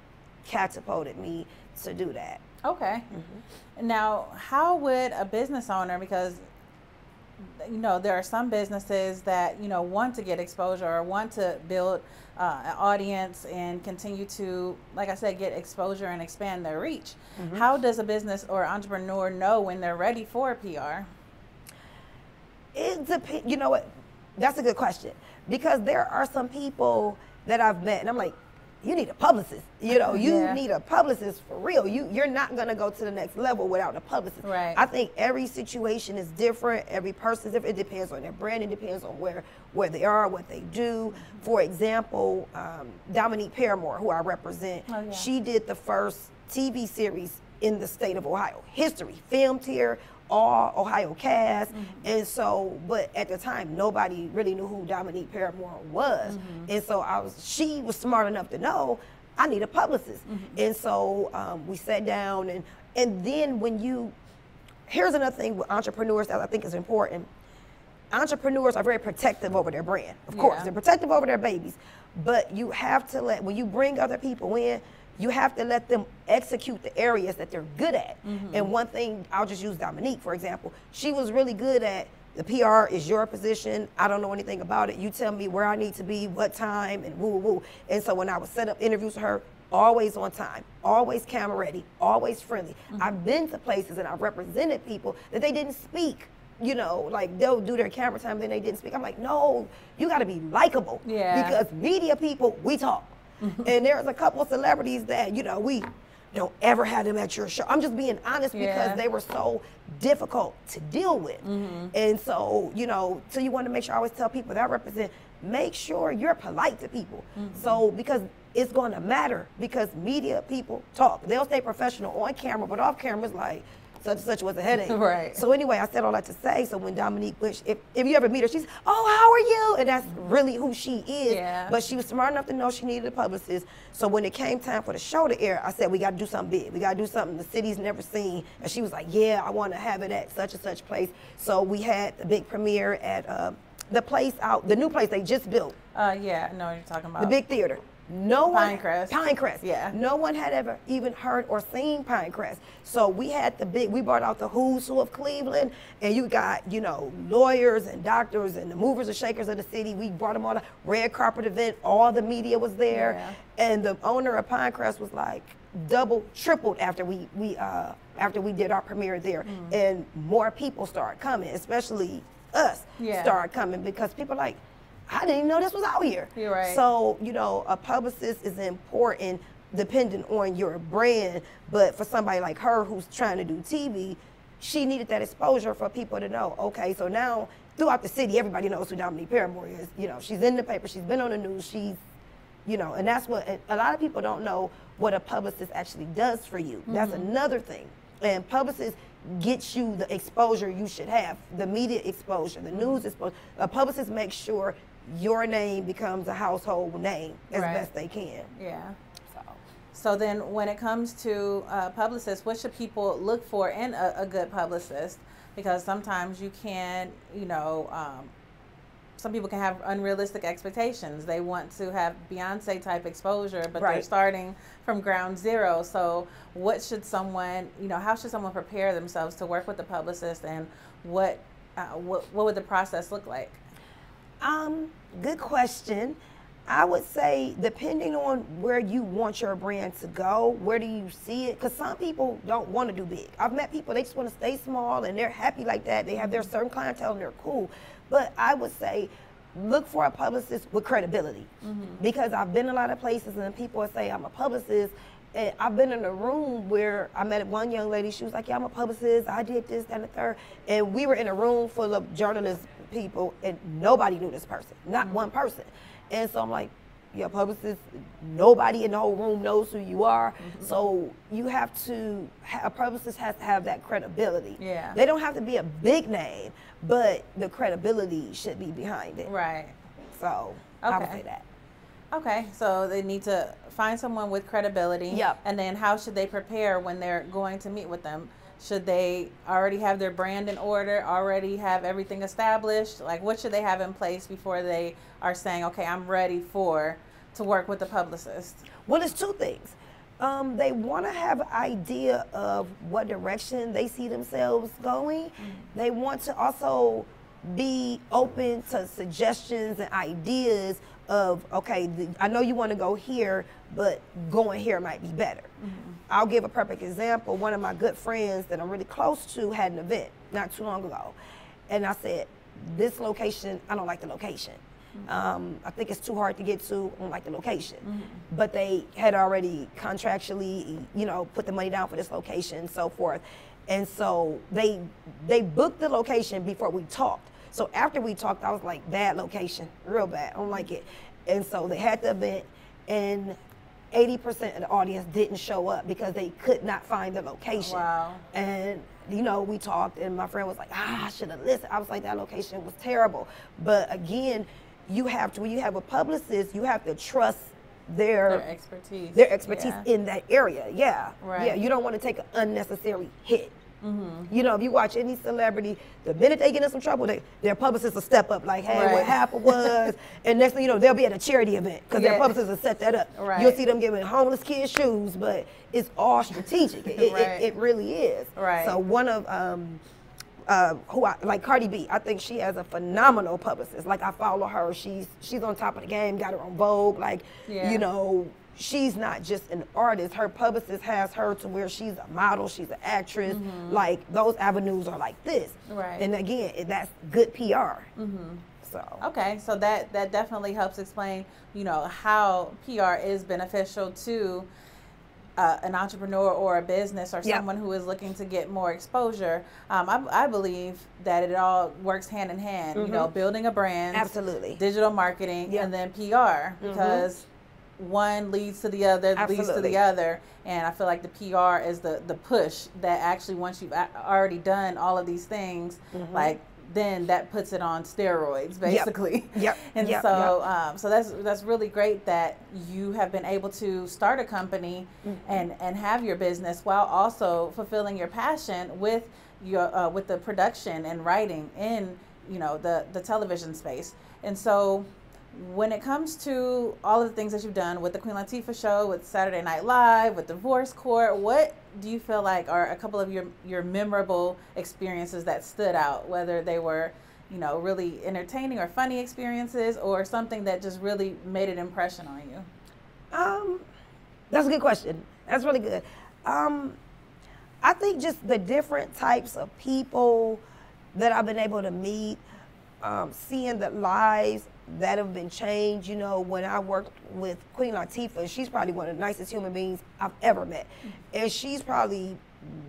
catapulted me to do that. Okay. Now, how would a business owner, because there are some businesses that want to get exposure or want to build an audience and continue to, like I said, get exposure and expand their reach. How does a business or entrepreneur know when they're ready for PR? It depends. You know what? That's a good question, because there are some people that I've met, and I'm like, you need a publicist. You need a publicist for real. You're not gonna go to the next level without a publicist. Right. I think every situation is different. Every person's different. It depends on their brand. It depends on where they are, what they do. For example, Dominique Paramore, who I represent, she did the first TV series in the state of Ohio. History, filmed here, all Ohio cast. And so, but at the time, nobody really knew who Dominique Paramore was. And so she was smart enough to know, I need a publicist. And so we sat down, and then here's another thing with entrepreneurs that I think is important. Entrepreneurs are very protective over their brand. Of course, they're protective over their babies, but you have to when you bring other people in, you have to let them execute the areas that they're good at. And one thing, I'll just use Dominique, for example. She was really good at the PR is your position. I don't know anything about it. You tell me where I need to be, what time, and woo, woo. And so when I would set up interviews with her, always on time, always camera ready, always friendly. I've been to places and I've represented people that they didn't speak. Like they'll do their camera time, then they didn't speak. I'm like, no, you got to be likable. Because media people, we talk. And there's a couple of celebrities that, we don't ever have them at your show. I'm just being honest because they were so difficult to deal with. And so, so you want to make sure I always tell people that I represent, make sure you're polite to people. So, because it's going to matter, because media people talk. They'll stay professional on camera, but off camera it's like, such and such was a headache. Right. So anyway, I said all that to say, so when Dominique Bush, if you ever meet her, she's, oh, how are you? And that's really who she is. But she was smart enough to know she needed a publicist. So when it came time for the show to air, I said, we got to do something big. We got to do something the city's never seen. And she was like, yeah, I want to have it at such and such place. So we had the big premiere at the new place they just built. Yeah, I know what you're talking about. The big theater. Pinecrest. Yeah. No one had ever even heard or seen Pinecrest. So we brought out the who's who of Cleveland, and you got, lawyers and doctors and the movers and shakers of the city. We brought them on a red carpet event. All the media was there. And the owner of Pinecrest was like tripled after we did our premiere there. And more people started coming, especially us started coming, because people like, I didn't even know this was out here. You're right. So, a publicist is important depending on your brand, but for somebody like her who's trying to do TV, she needed that exposure for people to know, okay, so now throughout the city, everybody knows who Dominique Paramore is. You know, she's in the paper, she's been on the news, she's, you know, and that's what, a lot of people don't know what a publicist actually does for you. That's another thing. And publicists gets you the exposure you should have, the media exposure, the news exposure. A publicist makes sure your name becomes a household name as best they can. Yeah. So then when it comes to publicists, what should people look for in a good publicist? Because sometimes you can, you know, some people can have unrealistic expectations. They want to have Beyonce type exposure, but they're starting from ground zero. So what should someone, you know, how should someone prepare themselves to work with a publicist, and what would the process look like? Good question. I would say, depending on where you want your brand to go, where do you see it? Because some people don't want to do big. I've met people, they just want to stay small and they're happy like that. They have their certain clientele and they're cool. But I would say, look for a publicist with credibility. Because I've been a lot of places and people will say, I'm a publicist. And I've been in a room where I met one young lady, she was like, yeah, I'm a publicist, I did this, that, and the third. And we were in a room full of journalist people and nobody knew this person, not one person. And so I'm like, your publicist, nobody in the whole room knows who you are. So you have to, a publicist has to have that credibility. Yeah. They don't have to be a big name, but the credibility should be behind it. Right. So I would say that. Okay, so they need to find someone with credibility. Yep. And then how should they prepare when they're going to meet with them? Should they already have their brand in order, already have everything established? Like, what should they have in place before they are saying, okay, I'm ready to work with the publicist? Well, it's two things. They want to have an idea of what direction they see themselves going. They want to also be open to suggestions and ideas of, okay, I know you want to go here, but going here might be better. I'll give a perfect example. One of my good friends that I'm really close to had an event not too long ago. And I said, this location, I don't like the location. I think it's too hard to get to, I don't like the location. But they had already contractually, you know, put the money down for this location and so forth. And so they booked the location before we talked. So after we talked, I was like, bad location, real bad, I don't like it. And so they had the event, and 80% of the audience didn't show up because they could not find the location. Wow. And, you know, we talked, and my friend was like, I should have listened. I was like, that location was terrible. But again, you have to, when you have a publicist, you have to trust their expertise in that area. Yeah. Right. Yeah, you don't want to take an unnecessary hit. You know, if you watch any celebrity, the minute they get in some trouble, their publicist will step up like, hey, what happened was, and next thing you know, they'll be at a charity event because their publicist will set that up. You'll see them giving homeless kids shoes, but it's all strategic. It really is. So one of, like Cardi B, I think she has a phenomenal publicist. Like, I follow her, she's on top of the game, got her on Vogue, like, you know, she's not just an artist. Her publicist has her to where she's a model, she's an actress. Like, those avenues are like this. And again, that's good PR. So. Okay, so that definitely helps explain, you know, how PR is beneficial to an entrepreneur or a business or someone who is looking to get more exposure. I believe that it all works hand in hand. You know, building a brand, digital marketing, and then PR, because one leads to the other, leads to the other, and I feel like the PR is the push that actually, once you've already done all of these things, like, then that puts it on steroids, basically. And so that's really great that you have been able to start a company and have your business while also fulfilling your passion with your with the production and writing in, you know, the television space. And so when it comes to all of the things that you've done with the Queen Latifah Show, with Saturday Night Live, with Divorce Court, what do you feel like are a couple of your memorable experiences that stood out, whether they were, you know, really entertaining or funny experiences, or something that just really made an impression on you? That's a good question. That's really good. I think just the different types of people that I've been able to meet, seeing the lives that have been changed. You know, when I worked with Queen Latifah, she's probably one of the nicest human beings I've ever met. And she's probably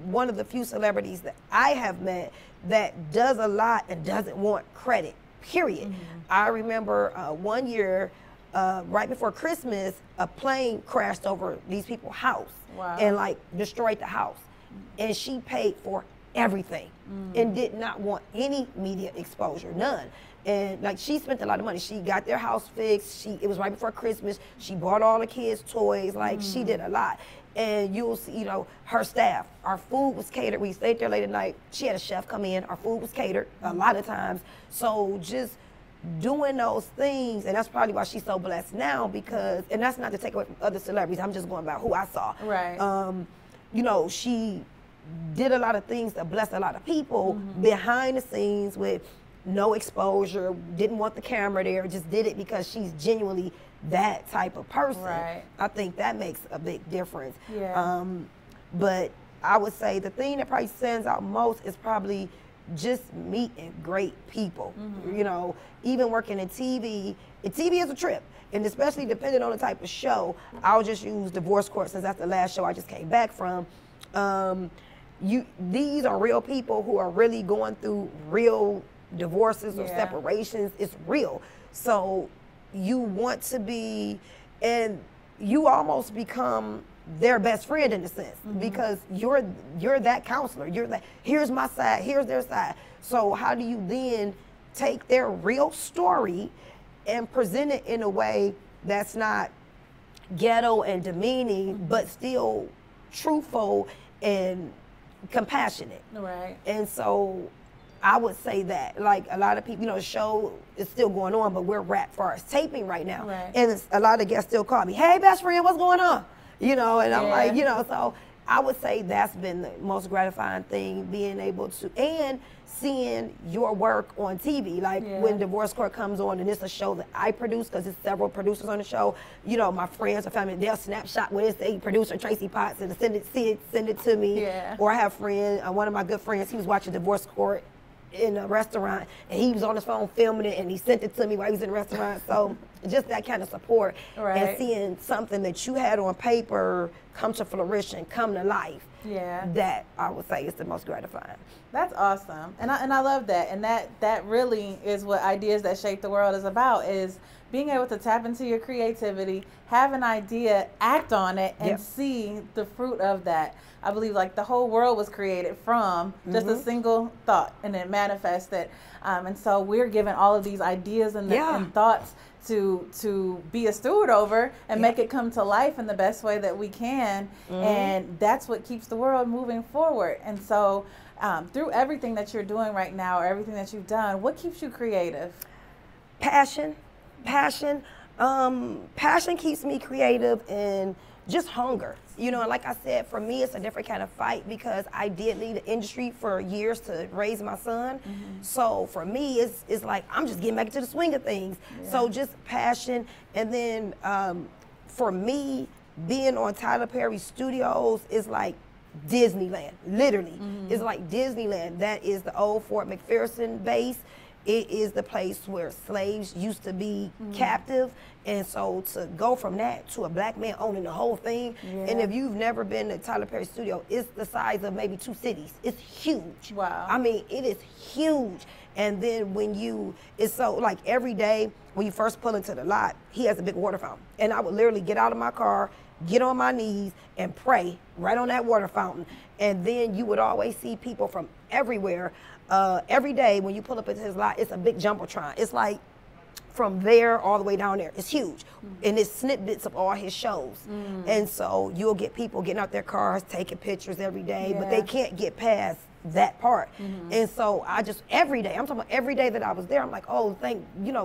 one of the few celebrities that I have met that does a lot and doesn't want credit, period. I remember one year, right before Christmas, a plane crashed over these people's house and like destroyed the house. And she paid for everything and did not want any media exposure, none. And like she spent a lot of money. She got their house fixed. It was right before Christmas. She bought all the kids toys. Like she did a lot. And you'll see, you know, her staff, our food was catered. We stayed there late at night. She had a chef come in. Our food was catered a lot of times. So just doing those things, and that's probably why she's so blessed now, because, and that's not to take away from other celebrities. I'm just going about who I saw. Right. You know, she did a lot of things that blessed a lot of people behind the scenes with no exposure, didn't want the camera there, just did it because she's genuinely that type of person. Right. I think that makes a big difference. Yeah. But I would say the thing that probably stands out most is probably just meeting great people. You know, even working in TV, TV is a trip. And especially depending on the type of show, I'll just use Divorce Court since that's the last show I just came back from. These are real people who are really going through real divorces or separations. It's real. So you want to be, and you almost become their best friend in a sense, because you're that counselor. You're that, here's my side, here's their side. So how do you then take their real story and present it in a way that's not ghetto and demeaning, but still truthful and compassionate? Right. And so I would say that, like, a lot of people, you know, the show is still going on, but we're wrapped for our taping right now. Right. And a lot of guests still call me, hey, best friend, what's going on? You know, and I'm like, you know, so I would say that's been the most gratifying thing, being able to, and seeing your work on TV. Like when Divorce Court comes on and it's a show that I produce, because there's several producers on the show, you know, my friends or family, they'll snapshot when it's a producer, Tracie Potts, and send it to me. Yeah. Or I have friends, one of my good friends, he was watching Divorce Court in a restaurant, and he was on his phone filming it, and he sent it to me while he was in the restaurant. So just that kind of support, and seeing something that you had on paper come to fruition, come to life. That I would say is the most gratifying. That's awesome, and I love that, and that really is what Ideas That Shape the World is about, is being able to tap into your creativity, have an idea, act on it, and see the fruit of that. I believe like the whole world was created from just a single thought, and it manifested. And so we're given all of these ideas and thoughts to be a steward over and make it come to life in the best way that we can. And that's what keeps the world moving forward. And so through everything that you're doing right now, or everything that you've done, what keeps you creative? Passion. Passion keeps me creative, and just hunger. You know, and like I said, for me, it's a different kind of fight, because I did lead the industry for years to raise my son. So for me, it's like, I'm just getting back into the swing of things. So just passion. And then for me, being on Tyler Perry Studios is like Disneyland, literally. It's like Disneyland. That is the old Fort McPherson base. It is the place where slaves used to be captive. And so to go from that to a black man owning the whole thing, and if you've never been to Tyler Perry Studio, it's the size of maybe 2 cities. It's huge. Wow. I mean, it is huge. And then it's so, like, every day when you first pull into the lot, he has a big water fountain. And I would literally get out of my car, get on my knees, and pray right on that water fountain. And then you would always see people from everywhere. Every day when you pull up into his lot, it's a big jumbotron. It's like from there all the way down there. It's huge. And it's snippets of all his shows. And so you'll get people getting out their cars, taking pictures every day, but they can't get past that part. And so I just, every day, I'm talking about every day that I was there, I'm like, oh,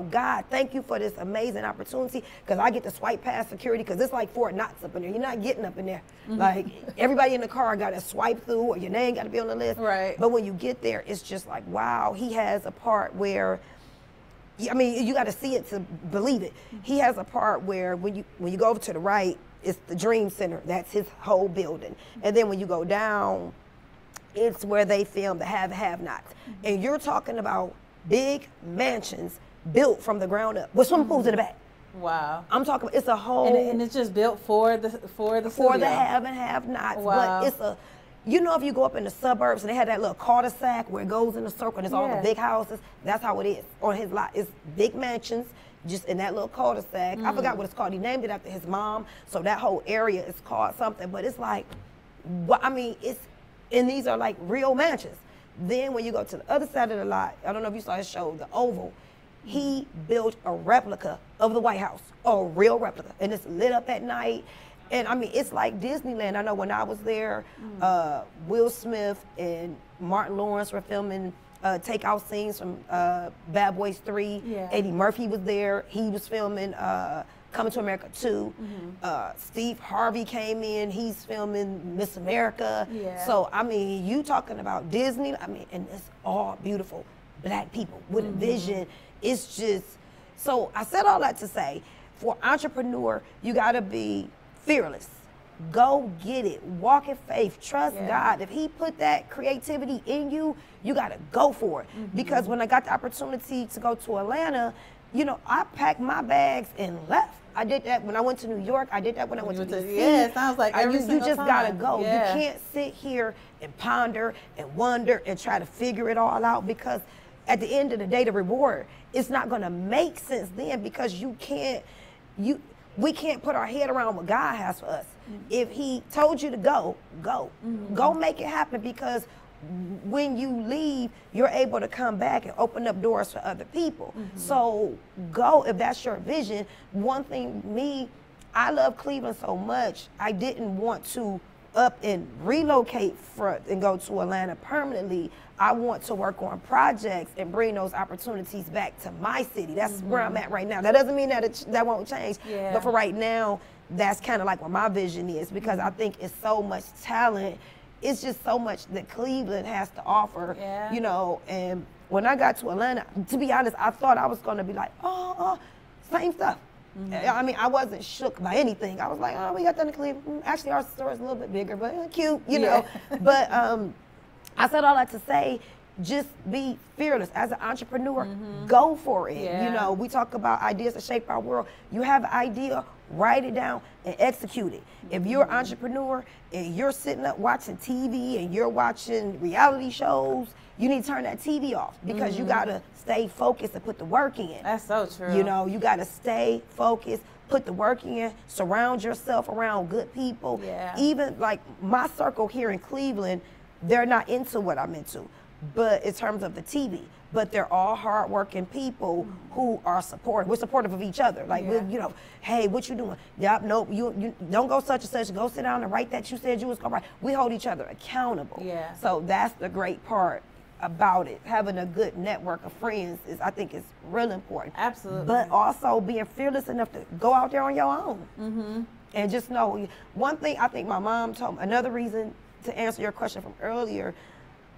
God, thank you for this amazing opportunity, because I get to swipe past security, because it's like Fort Knox up in there. You're not getting up in there. Like, everybody in the car got to swipe through, or your name got to be on the list. Right. But when you get there, it's just like, wow, he has a part where, I mean, you got to see it to believe it. He has a part where when you go over to the right, it's the Dream Center. That's his whole building. And then when you go down, it's where they film the have-nots. And you're talking about big mansions built from the ground up with swimming pools in the back. Wow. I'm talking about, it's a whole... And it's just built for the For the have and have-nots. Wow. But you know, if you go up in the suburbs and they had that little cul-de-sac where it goes in a circle and it's all the big houses, that's how it is on his lot. It's big mansions just in that little cul-de-sac. I forgot what it's called. He named it after his mom, so that whole area is called something. But it's like, I mean, and these are like real mansions. Then when you go to the other side of the lot, I don't know if you saw his show, The Oval, he built a replica of the White House, a real replica, and it's lit up at night. And I mean, it's like Disneyland. I know when I was there, Will Smith and Martin Lawrence were filming takeout scenes from Bad Boys 3. Yeah. Eddie Murphy was there. He was filming Coming to America 2. Steve Harvey came in. He's filming Miss America. Yeah. So, I mean, you talking about Disney, I mean, and it's all beautiful. Black people with a vision. It's just, so I said all that to say, for entrepreneur, you got to be fearless. Go get it. Walk in faith. Trust God. If he put that creativity in you, you got to go for it. Because when I got the opportunity to go to Atlanta, you know, I packed my bags and left. I did that when I went to New York. I did that when I went to DC. Yeah, it sounds like every single you just time. gotta go. Yeah. You can't sit here and ponder and wonder and try to figure it all out, because at the end of the day, the reward, it's not gonna make sense then, because we can't put our head around what God has for us. If he told you to go, go. Go make it happen, because when you leave, you're able to come back and open up doors for other people. So go if that's your vision. One thing, I love Cleveland so much, I didn't want to up and relocate and go to Atlanta permanently. I want to work on projects and bring those opportunities back to my city. That's where I'm at right now. That doesn't mean that that won't change, but for right now, that's kind of like where my vision is, because I think it's so much talent. It's just so much that Cleveland has to offer, you know. And when I got to Atlanta, to be honest, I thought I was going to be like, same stuff. I mean, I wasn't shook by anything. I was like, oh, we got that in Cleveland. Actually, our store is a little bit bigger, but cute, you know. But I said all that to say, just be fearless. As an entrepreneur, go for it. You know, we talk about ideas that shape our world. You have an idea, write it down and execute it. If you're an entrepreneur and you're sitting up watching TV and you're watching reality shows, you need to turn that TV off, because you gotta stay focused and put the work in. That's so true. You know, you gotta stay focused, put the work in, surround yourself around good people. Even like my circle here in Cleveland, they're not into what I'm into, but in terms of the TV, but they're all hardworking people who are supportive. We're supportive of each other. Like, you know, hey, what you doing? Yep, nope, you don't go such and such. Go sit down and write that you said you was gonna write. We hold each other accountable. So that's the great part about it. Having a good network of friends I think is real important. Absolutely. But also being fearless enough to go out there on your own. And just know, one thing I think my mom told me, another reason to answer your question from earlier,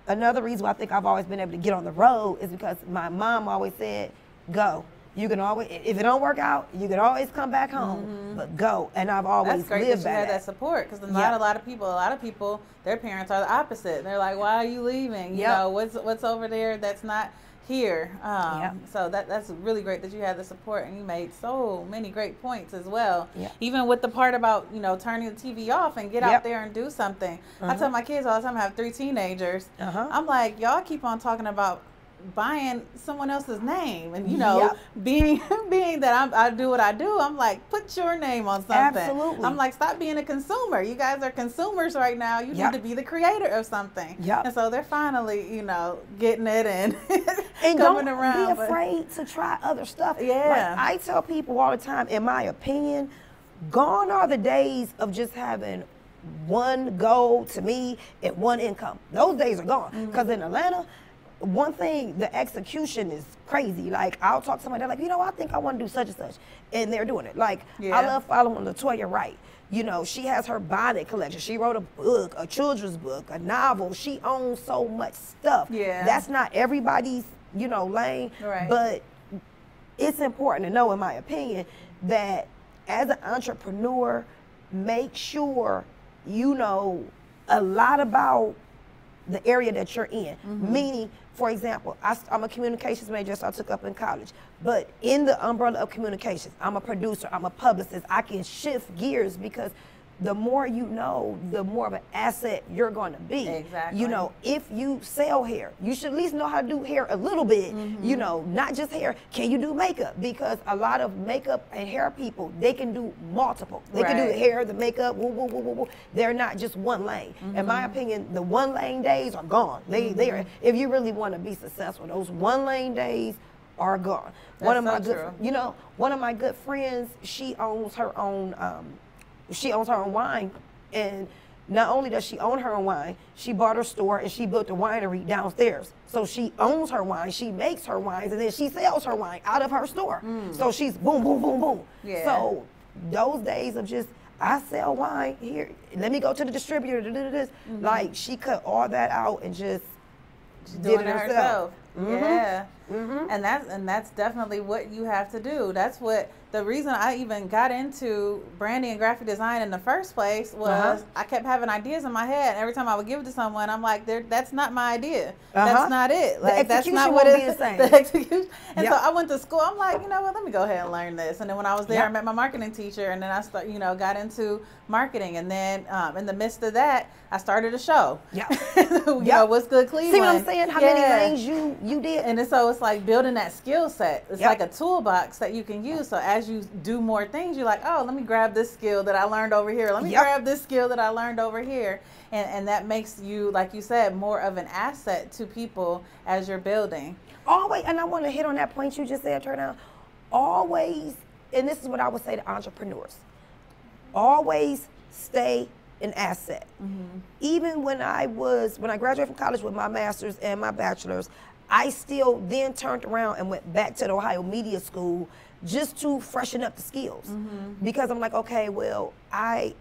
another reason why I think I've always been able to get on the road is because my mom always said, go. You can always, if it don't work out, you can always come back home, but go. And I've always lived by that. That's great that you had that support, because a lot of people, their parents are the opposite. And they're like, why are you leaving? You know, what's over there that's not here? So that's really great that you had the support, and you made so many great points as well. Even with the part about, you know, turning the TV off and get out there and do something. I tell my kids all the time, I have 3 teenagers. I'm like, y'all keep on talking about buying someone else's name, and you know, being that I do what I do, I'm like, put your name on something. Absolutely. I'm like, stop being a consumer. You guys are consumers right now. You need to be the creator of something. And so they're finally, you know, getting it and coming around. Don't be afraid to try other stuff. Like, I tell people all the time, in my opinion, gone are the days of just having one goal, to me, and one income. Those days are gone. Because in Atlanta, one thing, the execution is crazy. Like, I'll talk to somebody, they're like, you know, I think I want to do such and such, and they're doing it. Like, I love following Latoya Wright. You know, she has her bonnet collection. She wrote a book, a children's book, a novel. She owns so much stuff. That's not everybody's, you know, lane, but it's important to know, in my opinion, that as an entrepreneur, make sure you know a lot about the area that you're in. Meaning, for example, I'm a communications major, so I took up in college. But in the umbrella of communications, I'm a producer, I'm a publicist. I can shift gears, because the more you know, the more of an asset you're going to be. Exactly. You know, if you sell hair, you should at least know how to do hair a little bit. You know, not just hair. Can you do makeup? Because a lot of makeup and hair people, they can do multiple. They can do the hair, the makeup, woo, woo, woo, woo, woo. They're not just one lane. In my opinion, the one lane days are gone. They are. If you really want to be successful, those one lane days are gone. One of my good friends, she owns her own wine, and not only does she own her own wine, she bought her store and she built a winery downstairs. So she owns her wine, she makes her wines, and then she sells her wine out of her store. So she's boom, boom, boom, boom. Yeah. So those days of just, I sell wine here, let me go to the distributor, this. Like, she cut all that out and just did it herself. Yeah. And that's definitely what you have to do. That's what the reason I even got into branding and graphic design in the first place was I kept having ideas in my head. Every time I would give it to someone, I'm like, that's not my idea. That's not it. Like, that's not what it is. The execution. And so I went to school. I'm like, you know what? Let me go ahead and learn this. And then when I was there, I met my marketing teacher, and then I got into marketing. And then in the midst of that, I started a show. You know, What's Good Cleveland. See what I'm saying? How many lanes you did? And so it's like building that skill set. It's like a toolbox that you can use. So as you do more things, you're like, oh, let me grab this skill that I learned over here. Let me grab this skill that I learned over here. And that makes you, like you said, more of an asset to people as you're building. Always, and I want to hit on that point you just said, Turn. Always, and this is what I would say to entrepreneurs, always stay an asset. Even when I graduated from college with my master's and my bachelor's, I still then turned around and went back to the Ohio Media School just to freshen up the skills. Because I'm like, okay, well, I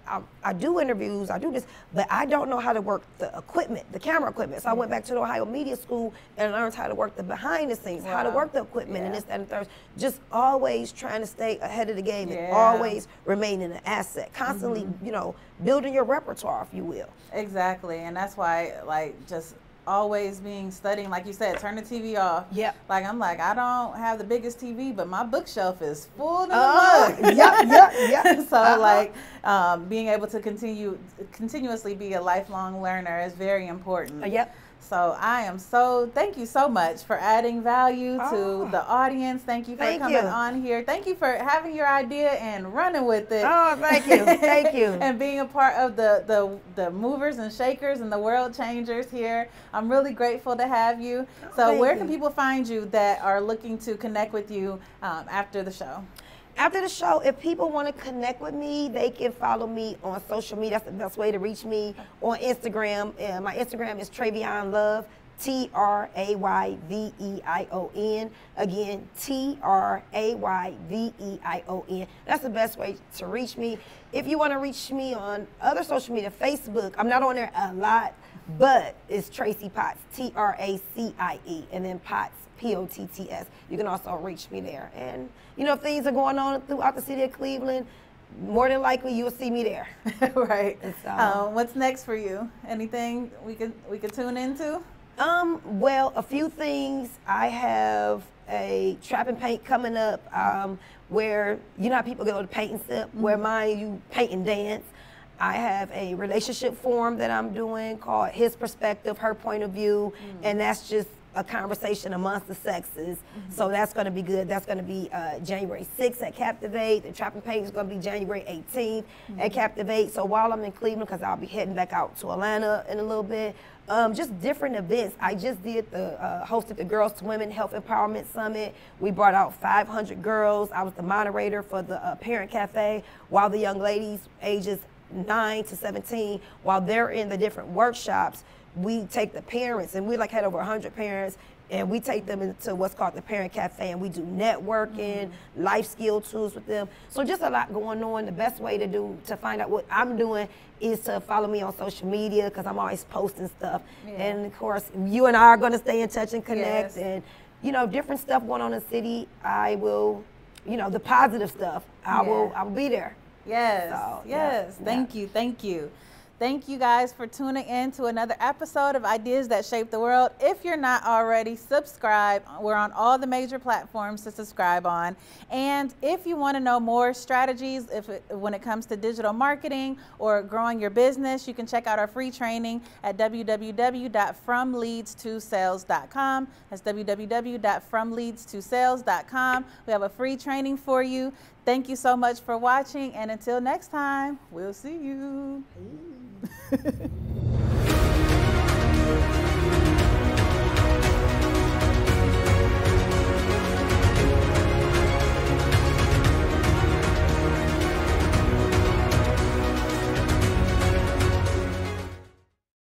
do interviews, I do this, but I don't know how to work the equipment, the camera equipment. So I went back to the Ohio Media School and learned how to work the behind the scenes, how to work the equipment and this, that, and the third. Just always trying to stay ahead of the game and always remaining an asset. Constantly, you know, building your repertoire, if you will. Exactly, and that's why, like, just always studying, like you said, turn the TV off. Like, I'm like, I don't have the biggest TV, but my bookshelf is full to the mug. So like, being able to continuously be a lifelong learner is very important. So thank you so much for adding value to the audience. Thank you for coming on here. Thank you for having your idea and running with it. Oh, thank you. Thank you. And being a part of the movers and shakers and the world changers here. I'm really grateful to have you. So where can people find you that are looking to connect with you after the show? After the show, if people want to connect with me, they can follow me on social media. That's the best way to reach me on Instagram. My Instagram is Travion Love, Trayveion. Again, Trayveion. That's the best way to reach me. If you want to reach me on other social media, Facebook, I'm not on there a lot, but it's Tracie Potts, Tracie, and then Potts, Potts. You can also reach me there. And, you know, if things are going on throughout the city of Cleveland, more than likely you will see me there. Right. So, what's next for you? Anything we could tune into? Well, a few things. I have a trap and paint coming up where, you know how people go to paint and sip, where you paint and dance. I have a relationship forum that I'm doing called His Perspective, Her Point of View, and that's just a conversation amongst the sexes. So that's going to be good. That's going to be January 6th at Captivate. The Trap and Paint is going to be January 18th at Captivate. So while I'm in Cleveland, because I'll be heading back out to Atlanta in a little bit, just different events. I just did hosted the Girls to Women Health Empowerment Summit. We brought out 500 girls. I was the moderator for the Parent Cafe, while the young ladies ages 9 to 17, while they're in the different workshops, we take the parents, and we had over 100 parents, and we take them into what's called the Parent Cafe, and we do networking, life skill tools with them. So just a lot going on. The best way to find out what I'm doing is to follow me on social media, because I'm always posting stuff. And of course, you and I are going to stay in touch and connect, and you know, different stuff going on in the city. I will, you know, the positive stuff, I will be there. Yes. So, yes. Thank you. Thank you guys for tuning in to another episode of Ideas That Shape the World. If you're not already, subscribe. We're on all the major platforms to subscribe on. And if you want to know more strategies when it comes to digital marketing or growing your business, you can check out our free training at www.fromleadstosales.com. That's www.fromleadstosales.com. We have a free training for you. Thank you so much for watching, and until next time, we'll see you.